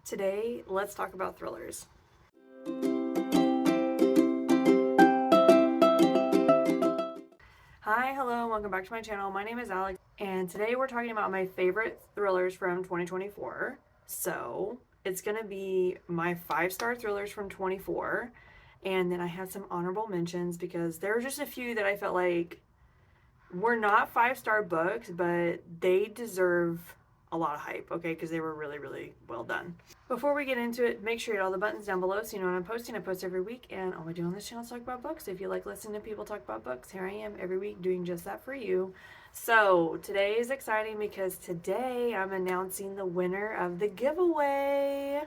Today, let's talk about thrillers. Hi, hello, welcome back to my channel. My name is Alex, and today we're talking about my favorite thrillers from 2024. So, it's gonna be my 5-star thrillers from 24, and then I had some honorable mentions because there were just a few that I felt like were not 5-star books, but they deserve a lot of hype, okay, because they were really, really well done. Before we get into it, make sure you hit all the buttons down below so you know when I'm posting. I post every week, and all I do on this channel is talk about books. If you like listening to people talk about books, here I am every week doing just that for you. So today is exciting because today I'm announcing the winner of the giveaway.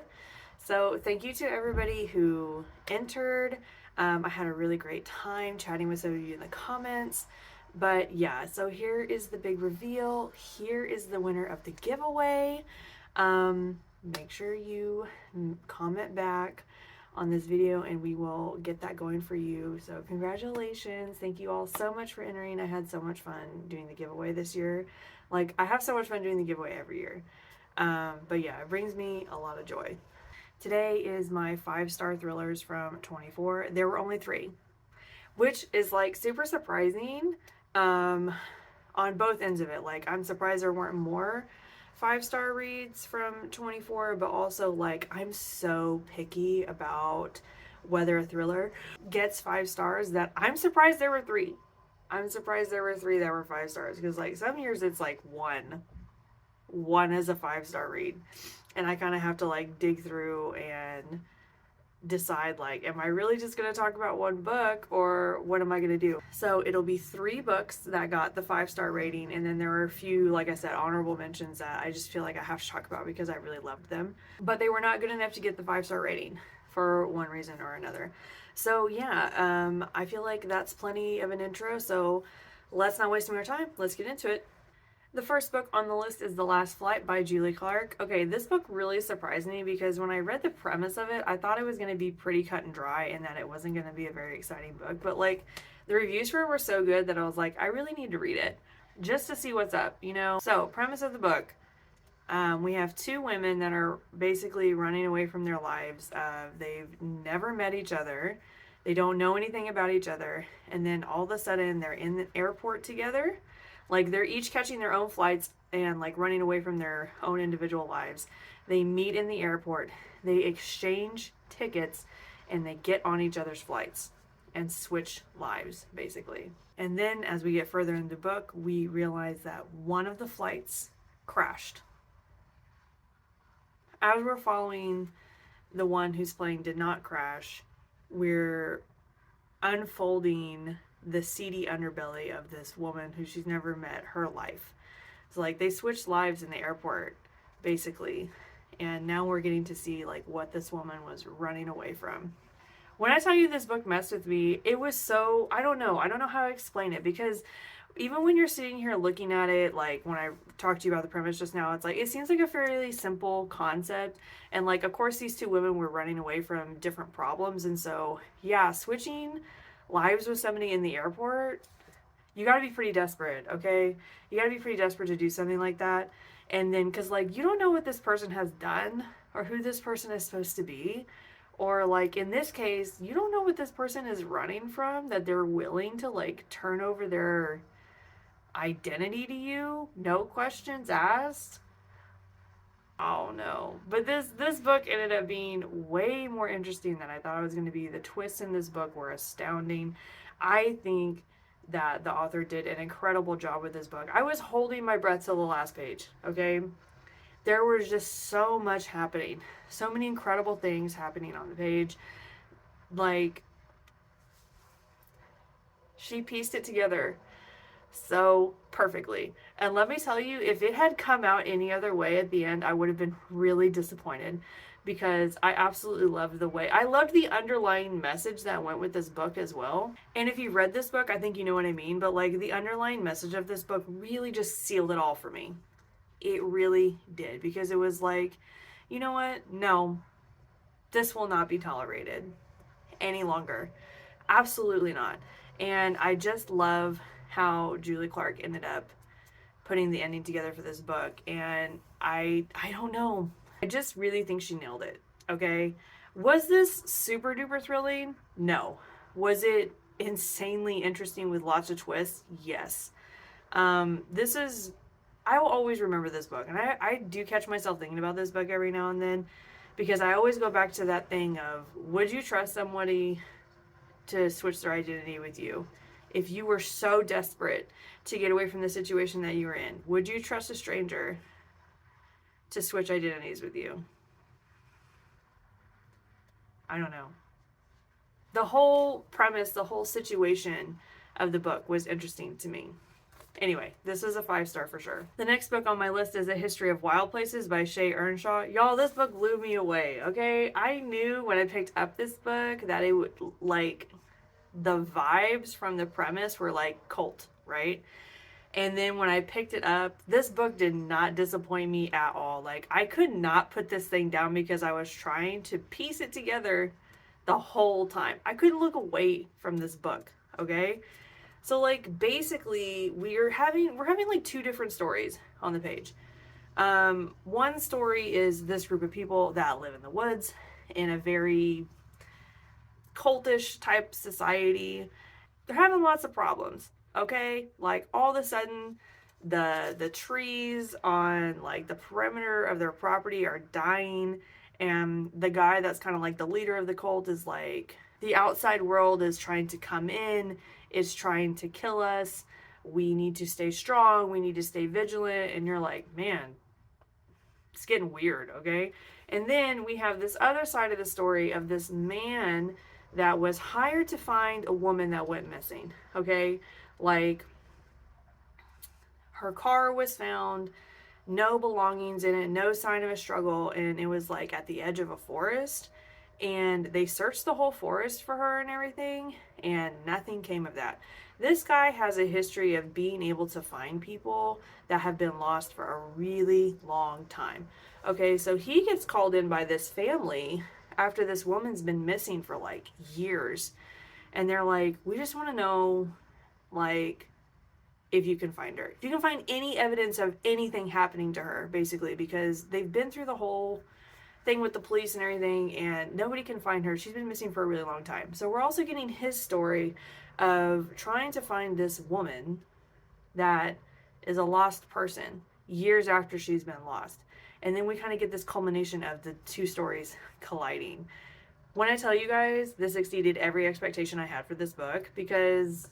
So thank you to everybody who entered. I had a really great time chatting with some of you in the comments. But yeah, so here is the big reveal. Here is the winner of the giveaway. Make sure you comment back on this video and we will get that going for you. So congratulations. Thank you all so much for entering. I had so much fun doing the giveaway this year. Like, I have so much fun doing the giveaway every year. But yeah, it brings me a lot of joy. Today is my 5-star thrillers from 24. There were only 3, which is like super surprising. On both ends of it. Like, I'm surprised there weren't more 5-star reads from 24, but also like I'm so picky about whether a thriller gets 5 stars that I'm surprised there were 3. I'm surprised there were 3 that were 5 stars, because like some years it's like one is a 5-star read, and I kind of have to like dig through and decide, like, am I really just going to talk about one book, or what am I going to do? So it'll be 3 books that got the 5-star rating, and then there are a few, like I said, honorable mentions that I just feel like I have to talk about because I really loved them, but they were not good enough to get the 5-star rating for one reason or another. So yeah, I feel like that's plenty of an intro, so let's not waste more time. Let's get into it. The first book on the list is The Last Flight by Julie Clark. Okay, this book really surprised me because when I read the premise of it, I thought it was going to be pretty cut and dry and that it wasn't going to be a very exciting book. But like, the reviews for it were so good that I was like, I really need to read it just to see what's up, you know? So, premise of the book. We have 2 women that are basically running away from their lives. They've never met each other. They don't know anything about each other. And then all of a sudden, they're in the airport together. Like, they're each catching their own flights and like running away from their own individual lives. They meet in the airport, they exchange tickets, and they get on each other's flights and switch lives, basically. And then as we get further in the book, we realize that one of the flights crashed. As we're following the one whose plane did not crash, we're unfolding the seedy underbelly of this woman who she's never met, her life. So like, they switched lives in the airport basically, and now we're getting to see like what this woman was running away from. When I tell you this book messed with me, it was so, I don't know how to explain it, because even when you're sitting here looking at it, like when I talked to you about the premise just now, it's like, it seems like a fairly simple concept, and like, of course these 2 women were running away from different problems, and so yeah, switching lives with somebody in the airport, you gotta be pretty desperate, okay? You gotta be pretty desperate to do something like that. And then, because like, you don't know what this person has done or who this person is supposed to be, or like in this case, you don't know what this person is running from, that they're willing to like turn over their identity to you, no questions asked. Oh no. But this book ended up being way more interesting than I thought it was going to be. The twists in this book were astounding. I think that the author did an incredible job with this book. I was holding my breath till the last page, okay? There was just so much happening. So many incredible things happening on the page. Like, she pieced it together so perfectly. And let me tell you, if it had come out any other way at the end, I would have been really disappointed, because I absolutely loved the way, I loved the underlying message that went with this book as well. And if you've read this book, I think you know what I mean, but like, the underlying message of this book really just sealed it all for me. It really did, because it was like, you know what? No, this will not be tolerated any longer. Absolutely not. And I just love how Julie Clark ended up putting the ending together for this book. And I don't know. I just really think she nailed it. Okay. Was this super duper thrilling? No. Was it insanely interesting with lots of twists? Yes. This is, I will always remember this book. And I do catch myself thinking about this book every now and then because I always go back to that thing of, would you trust somebody to switch their identity with you? If you were so desperate to get away from the situation that you were in, would you trust a stranger to switch identities with you? I don't know. The whole premise, the whole situation of the book was interesting to me. Anyway, this is a 5-star for sure. The next book on my list is A History of Wild Places by Shea Ernshaw. Y'all, this book blew me away, okay? I knew when I picked up this book that it would, like, the vibes from the premise were like cult, right? And then when I picked it up, this book did not disappoint me at all. Like, I could not put this thing down because I was trying to piece it together the whole time. I couldn't look away from this book, okay? So, like, basically, we're having like 2 different stories on the page. One story is this group of people that live in the woods in a very cultish type society. They're having lots of problems. Okay, like all of a sudden the trees on like the perimeter of their property are dying, and the guy that's kind of like the leader of the cult is like, the outside world is trying to come in, is trying to kill us, we need to stay strong, we need to stay vigilant. And you're like, man, it's getting weird. Okay, and then we have this other side of the story of this man that was hired to find a woman that went missing. Okay, like, her car was found, no belongings in it, no sign of a struggle, and it was like at the edge of a forest, and they searched the whole forest for her and everything, and nothing came of that. This guy has a history of being able to find people that have been lost for a really long time. Okay, so he gets called in by this family after this woman's been missing for like years, and they're like, we just want to know, like, if you can find her, if you can find any evidence of anything happening to her, basically, because they've been through the whole thing with the police and everything, and nobody can find her. She's been missing for a really long time. So we're also getting his story of trying to find this woman that is a lost person years after she's been lost. And then we kind of get this culmination of the 2 stories colliding. When I tell you guys, this exceeded every expectation I had for this book, because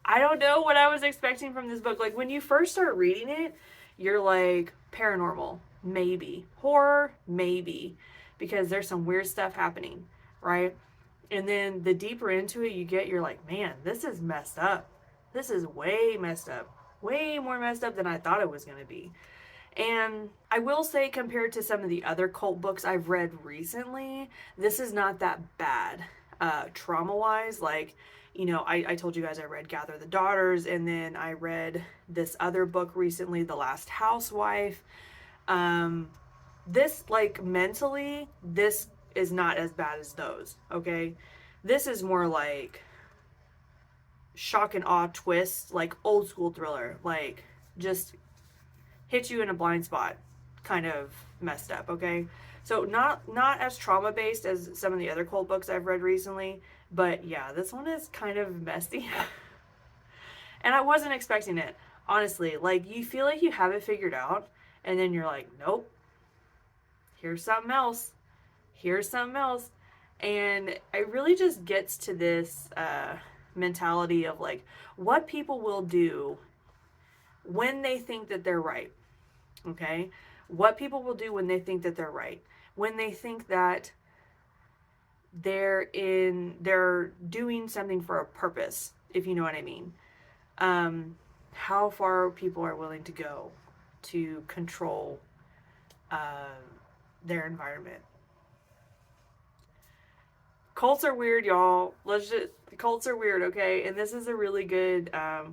I don't know what I was expecting from this book. Like, when you first start reading it, you're like, paranormal, maybe. Horror, maybe. Because there's some weird stuff happening, right? And then the deeper into it you get, you're like, man, this is messed up. This is way messed up. Way more messed up than I thought it was going to be. And I will say, compared to some of the other cult books I've read recently, this is not that bad. Trauma-wise, like, you know, I told you guys I read Gather the Daughters, and then I read this other book recently, The Last Housewife. This, like, mentally, this is not as bad as those, okay? This is more like shock and awe twist, like old school thriller, like just hit you in a blind spot, kind of messed up, okay? So not as trauma based as some of the other cult books I've read recently, but yeah, this one is kind of messy. And I wasn't expecting it, honestly. Like, you feel like you have it figured out, and then you're like, nope, here's something else. Here's something else. And it really just gets to this mentality of like what people will do when they think that they're right. Okay? What people will do when they think that they're right. When they think that they're doing something for a purpose, if you know what I mean. How far people are willing to go to control their environment. Cults are weird, y'all. Cults are weird, okay? And this is a really good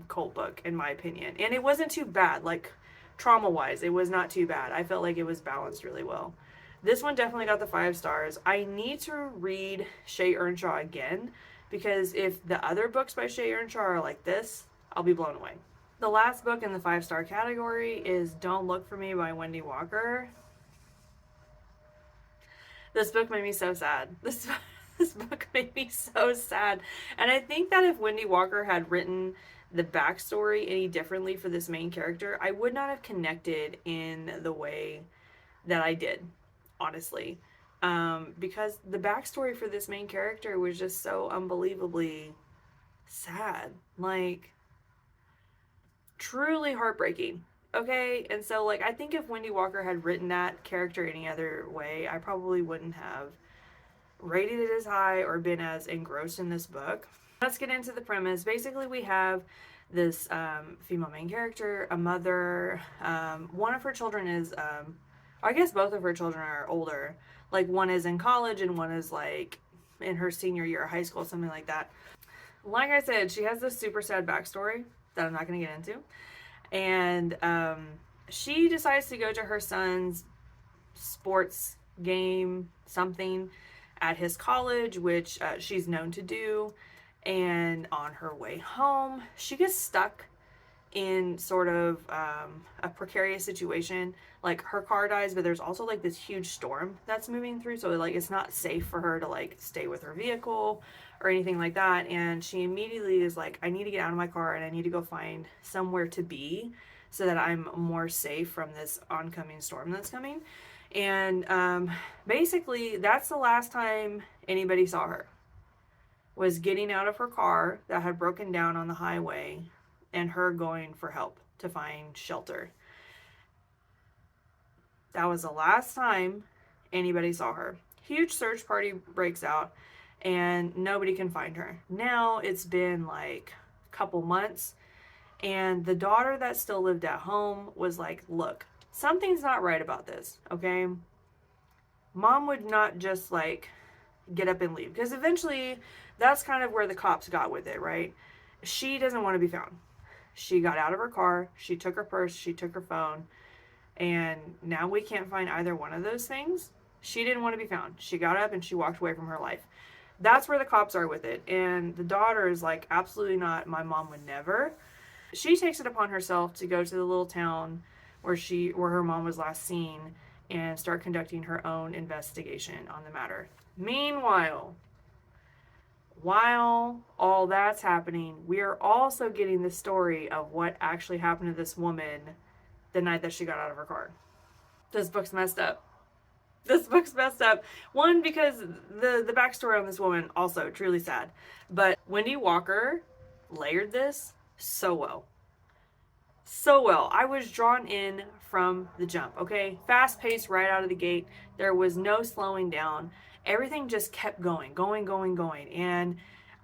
cult book, in my opinion. And it wasn't too bad. Like, trauma-wise, it was not too bad. I felt like it was balanced really well. This one definitely got the 5 stars. I need to read Shea Ernshaw again, because if the other books by Shea Ernshaw are like this, I'll be blown away. The last book in the 5-star category is Don't Look for Me by Wendy Walker. This book made me so sad. This book made me so sad. And I think that if Wendy Walker had written the backstory any differently for this main character, I would not have connected in the way that I did, honestly. Because the backstory for this main character was just so unbelievably sad. Like, truly heartbreaking. Okay? And so, like, I think if Wendy Walker had written that character any other way, I probably wouldn't have rated it as high or been as engrossed in this book. Let's get into the premise. Basically, we have this female main character, a mother. One of her children is, I guess both of her children are older. Like, one is in college and one is, like, in her senior year of high school, something like that. Like I said, she has this super sad backstory that I'm not going to get into. And she decides to go to her son's sports game, something, at his college, which she's known to do. And on her way home, she gets stuck in sort of a precarious situation. Like, her car dies, but there's also like this huge storm that's moving through, so like it's not safe for her to like stay with her vehicle or anything like that. And she immediately is like, I need to get out of my car and I need to go find somewhere to be so that I'm more safe from this oncoming storm that's coming. And basically that's the last time anybody saw her, was getting out of her car that had broken down on the highway and her going for help to find shelter. That was the last time anybody saw her. Huge search party breaks out and nobody can find her. Now it's been like a couple months, and the daughter that still lived at home was like, look, something's not right about this, okay? Mom would not just like get up and leave, because eventually that's kind of where the cops got with it, right? She doesn't want to be found. She got out of her car, she took her purse, she took her phone, and now we can't find either one of those things. She didn't want to be found. She got up and she walked away from her life. That's where the cops are with it. And the daughter is like, absolutely not. My mom would never. She takes it upon herself to go to the little town where her mom was last seen and start conducting her own investigation on the matter. Meanwhile, while all that's happening, we are also getting the story of what actually happened to this woman the night that she got out of her car. This book's messed up. This book's messed up. One, because the backstory on this woman, also truly sad. But Wendy Walker layered this so well. So well. I was drawn in from the jump, okay? Fast paced right out of the gate. There was no slowing down. Everything just kept going. And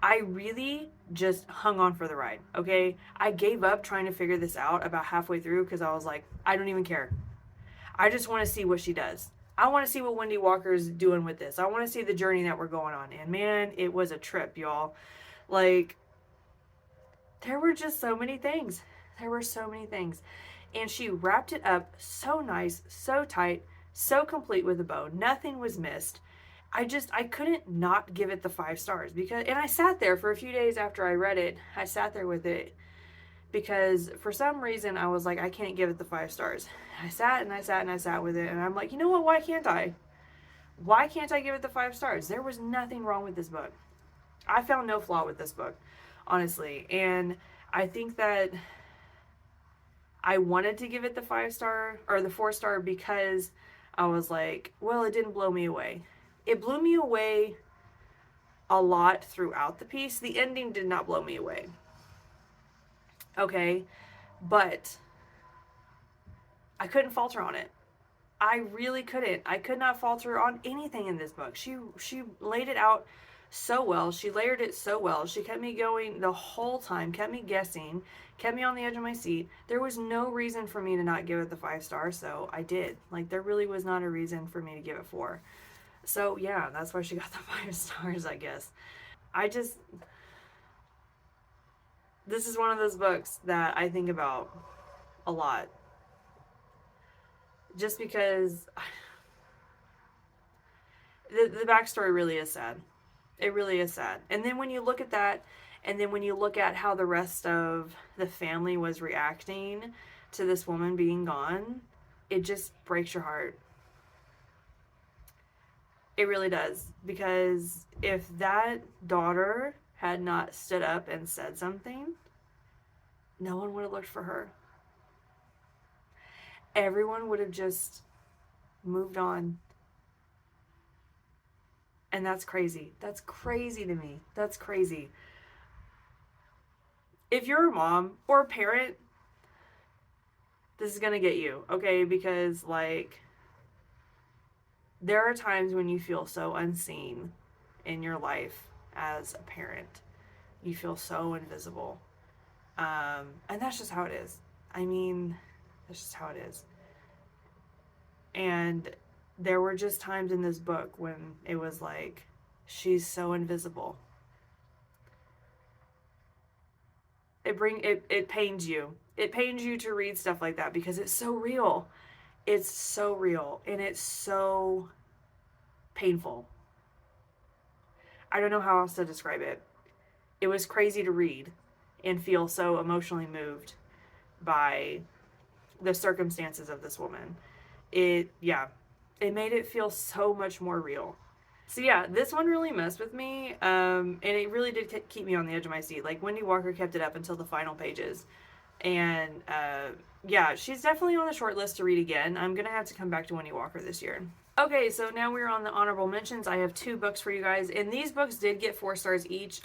I really just hung on for the ride, okay? I gave up trying to figure this out about halfway through because I was like, I don't even care. I just want to see what she does. I want to see what Wendy Walker's doing with this. I want to see the journey that we're going on. And man, it was a trip, y'all. Like, there were just so many things. There were so many things. And she wrapped it up so nice, so tight, so complete with a bow. Nothing was missed. I couldn't not give it the 5 stars, because, and I sat there for a few days after I read it. I sat there with it because for some reason I was like, I can't give it the 5 stars. I sat with it, and I'm like, you know what? Why can't I? Why can't I give it the 5 stars? There was nothing wrong with this book. I found no flaw with this book, honestly. And I think that I wanted to give it the 5-star or the 4-star because I was like, well, it didn't blow me away. It blew me away a lot throughout the piece. The ending did not blow me away. Okay, but I couldn't falter on it. I really couldn't. I could not falter on anything in this book. She laid it out so well. She layered it so well. She kept me going the whole time, kept me guessing, kept me on the edge of my seat. There was no reason for me to not give it the 5 stars, so I did. Like, there really was not a reason for me to give it 4. So yeah, that's why she got the 5 stars, I guess. This is one of those books that I think about a lot. Just because the backstory really is sad. It really is sad. And then when you look at that, and then when you look at how the rest of the family was reacting to this woman being gone, it just breaks your heart. It It really does. Because if that daughter had not stood up and said something, no one would have looked for her. Everyone would have just moved on. And that's crazy. That's crazy to me. That's crazy. If you're a mom or a parent, this is gonna get you, okay? Because, like, there are times when you feel so unseen in your life as a parent. You feel so invisible. And that's just how it is. I mean, that's just how it is. And there were just times in this book when it was like, she's so invisible. It pains you. It pains you to read stuff like that because it's so real. It's so real and it's so painful. I don't know how else to describe it. It was crazy to read and feel so emotionally moved by the circumstances of this woman. It made it feel so much more real. So yeah, this one really messed with me, and it really did keep me on the edge of my seat. Like, Wendy Walker kept it up until the final pages. And yeah, she's definitely on the short list to read again. I'm going to have to come back to Wendy Walker this year. Okay, so now we're on the honorable mentions. I have 2 books for you guys, and these books did get 4 stars each.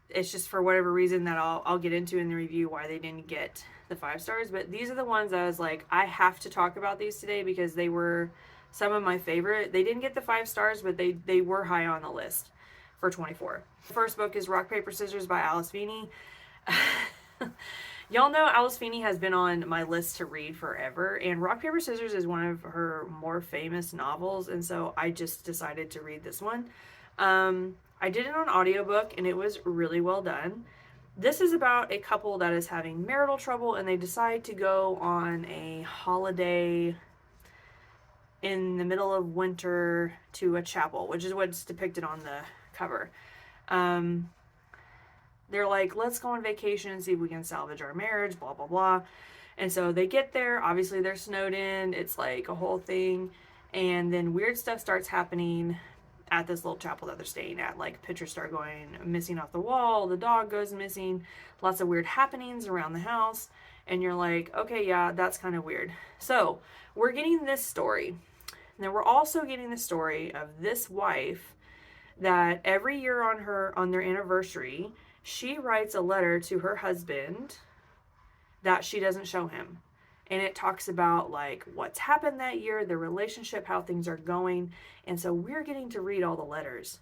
It's just for whatever reason that I'll get into in the review why they didn't get the 5 stars. But these are the ones I was like, I have to talk about these today because they were some of my favorite. They didn't get the 5 stars, but they were high on the list for 24. The first book is Rock, Paper, Scissors by Alice Feeney. Y'all know Alice Feeney has been on my list to read forever, and Rock, Paper, Scissors is one of her more famous novels, and so I just decided to read this one. I did it on audiobook, and it was really well done. This is about a couple that is having marital trouble, and they decide to go on a holiday in the middle of winter to a chapel, which is what's depicted on the cover. They're like, let's go on vacation and see if we can salvage our marriage, blah, blah, blah. And so they get there. Obviously, they're snowed in. It's like a whole thing. And then weird stuff starts happening at this little chapel that they're staying at. Like, pictures start going missing off the wall. The dog goes missing. Lots of weird happenings around the house. And you're like, okay, yeah, that's kind of weird. So we're getting this story. And then we're also getting the story of this wife that every year on their anniversary, she writes a letter to her husband that she doesn't show him. And it talks about, like, what's happened that year, the relationship, how things are going. And so we're getting to read all the letters.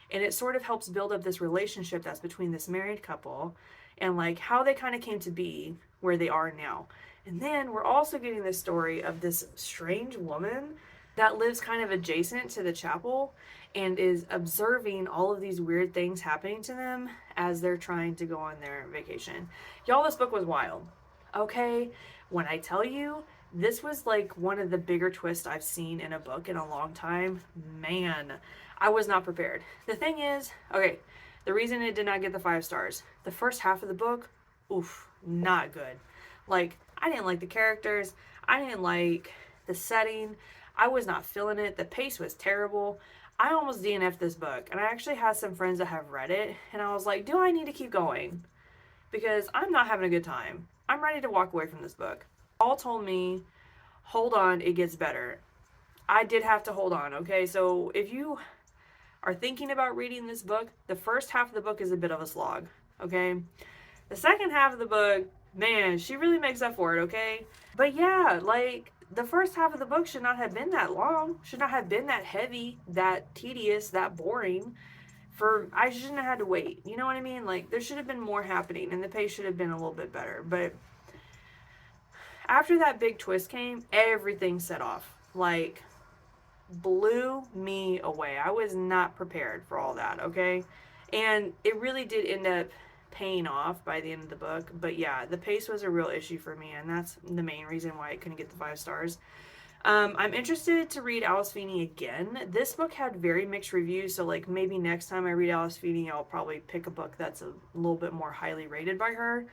And it sort of helps build up this relationship that's between this married couple and, like, how they kind of came to be where they are now. And then we're also getting the story of this strange woman that lives kind of adjacent to the chapel and is observing all of these weird things happening to them as they're trying to go on their vacation. Y'all, this book was wild. Okay, when I tell you, this was like one of the bigger twists I've seen in a book in a long time. Man, I was not prepared. The thing is, okay, the reason it did not get the 5 stars, the first half of the book, oof, not good. Like, I didn't like the characters. I didn't like the setting. I was not feeling it. The pace was terrible. I almost DNF'd this book, and I actually had some friends that have read it, and I was like, do I need to keep going? Because I'm not having a good time. I'm ready to walk away from this book. All told me, hold on, it gets better. I did have to hold on, okay? So if you are thinking about reading this book, the first half of the book is a bit of a slog, okay? The second half of the book, man, she really makes up for it, okay? But yeah, like, the first half of the book should not have been that long, should not have been that heavy, that tedious, that boring. I shouldn't have had to wait. You know what I mean? Like, there should have been more happening, and the pace should have been a little bit better. But after that big twist came, everything set off. Like, blew me away. I was not prepared for all that, okay? And it really did end up paying off by the end of the book. But yeah, the pace was a real issue for me, and that's the main reason why I couldn't get the 5 stars. I'm interested to read Alice Feeney again. This book had very mixed reviews, so like maybe next time I read Alice Feeney, I'll probably pick a book that's a little bit more highly rated by her,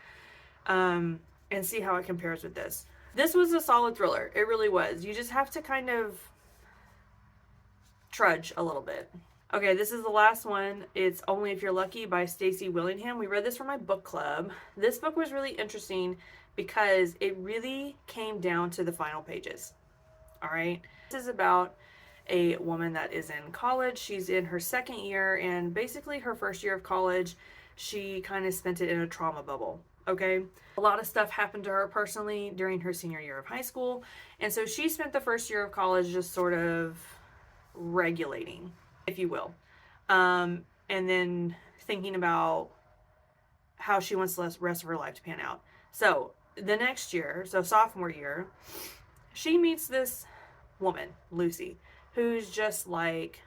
and see how it compares with this. This was a solid thriller. It really was. You just have to kind of trudge a little bit. Okay, this is the last one. It's Only If You're Lucky by Stacy Willingham. We read this for my book club. This book was really interesting because it really came down to the final pages. All right. This is about a woman that is in college. She's in her second year, and basically her first year of college, she kind of spent it in a trauma bubble. Okay. A lot of stuff happened to her personally during her senior year of high school. And so she spent the first year of college just sort of regulating, if you will. And then thinking about how she wants the rest of her life to pan out. So the next year, so sophomore year, she meets this woman, Lucy, who's just like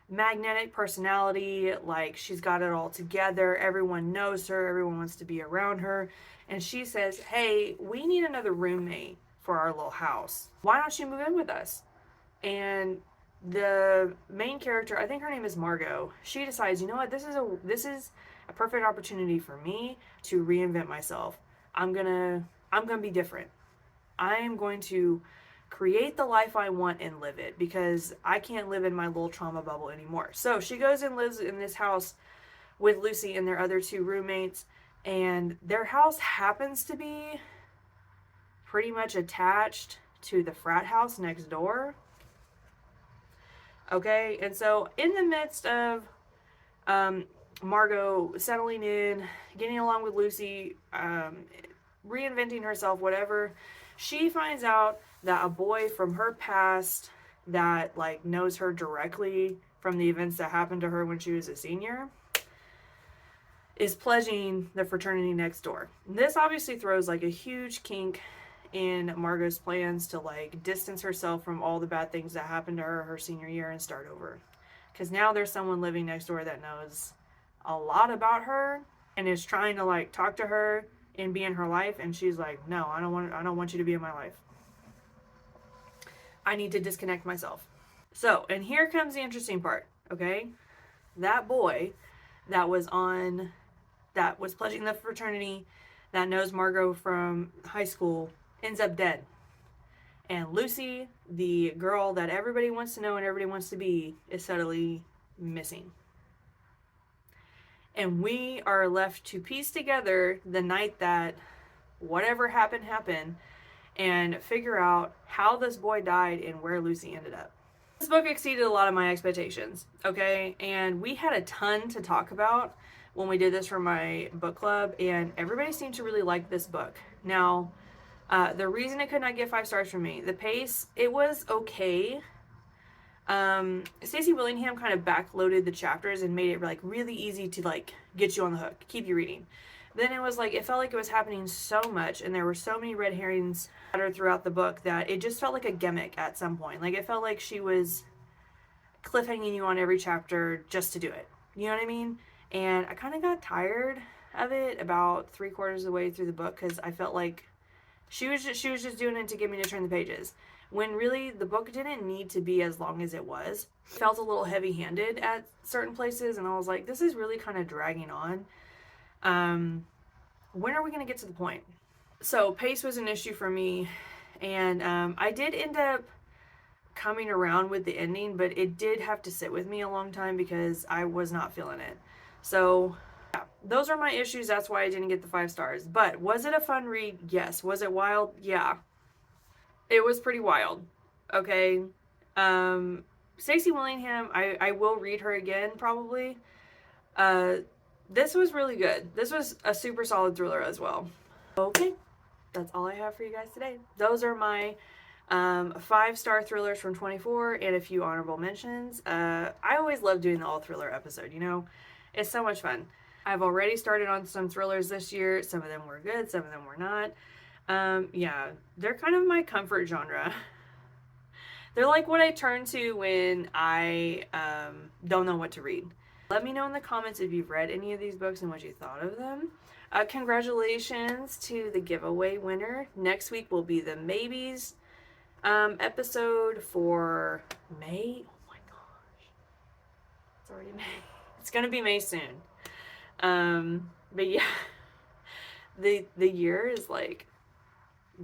magnetic personality, like she's got it all together. Everyone knows her, everyone wants to be around her. And she says, hey, we need another roommate for our little house. Why don't you move in with us? And the main character, I think her name is Margot, she decides, you know what, this is a perfect opportunity for me to reinvent myself. I'm gonna be different. I am going to create the life I want and live it, because I can't live in my little trauma bubble anymore. So she goes and lives in this house with Lucy and their other two roommates, and their house happens to be pretty much attached to the frat house next door. Okay, and so in the midst of Margot settling in, getting along with Lucy, reinventing herself, whatever, she finds out that a boy from her past that like knows her directly from the events that happened to her when she was a senior is pledging the fraternity next door. This obviously throws like a huge kink in Margot's plans to like distance herself from all the bad things that happened to her senior year and start over. Because now there's someone living next door that knows a lot about her and is trying to like talk to her and be in her life, and she's like, no, I don't want you to be in my life. I need to disconnect myself. So, and here comes the interesting part, okay? That boy that was pledging the fraternity, that knows Margot from high school, ends up dead. And Lucy, the girl that everybody wants to know and everybody wants to be, is suddenly missing. And we are left to piece together the night that whatever happened, and figure out how this boy died and where Lucy ended up. This book exceeded a lot of my expectations, okay? And we had a ton to talk about when we did this for my book club, and everybody seemed to really like this book. Now, the reason it could not get 5 stars from me, the pace, it was okay. Stacy Willingham kind of backloaded the chapters and made it like really easy to like get you on the hook, keep you reading. Then it was like, it felt like it was happening so much, and there were so many red herrings scattered throughout the book that it just felt like a gimmick at some point. Like it felt like she was cliffhanging you on every chapter just to do it. You know what I mean? And I kind of got tired of it about 3/4 of the way through the book, because I felt like she was just doing it to get me to turn the pages, when really the book didn't need to be as long as it was. It felt a little heavy-handed at certain places, and I was like, this is really kind of dragging on. When are we going to get to the point? So pace was an issue for me, and I did end up coming around with the ending, but it did have to sit with me a long time because I was not feeling it. So yeah, those are my issues. That's why I didn't get the 5 stars. But was it a fun read? Yes. Was it wild? Yeah. It was pretty wild. Okay. Stacy Willingham, I will read her again probably. This was really good. This was a super solid thriller as well. Okay, that's all I have for you guys today. Those are my 5-star thrillers from 24 and a few honorable mentions. I always love doing the all thriller episode, you know? It's so much fun. I've already started on some thrillers this year. Some of them were good, some of them were not. Yeah, they're kind of my comfort genre. They're like what I turn to when I don't know what to read. Let me know in the comments if you've read any of these books and what you thought of them. Congratulations to the giveaway winner. Next week will be the Maybes episode for May. Oh my gosh. It's already May. It's going to be May soon. But yeah, the year is like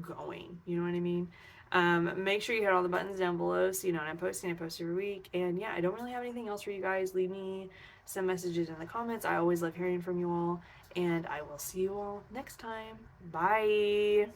going, you know what I mean? Make sure you hit all the buttons down below so you know when I'm posting. I post every week. And yeah, I don't really have anything else for you guys. Leave me some messages in the comments. I always love hearing from you all. And I will see you all next time. Bye.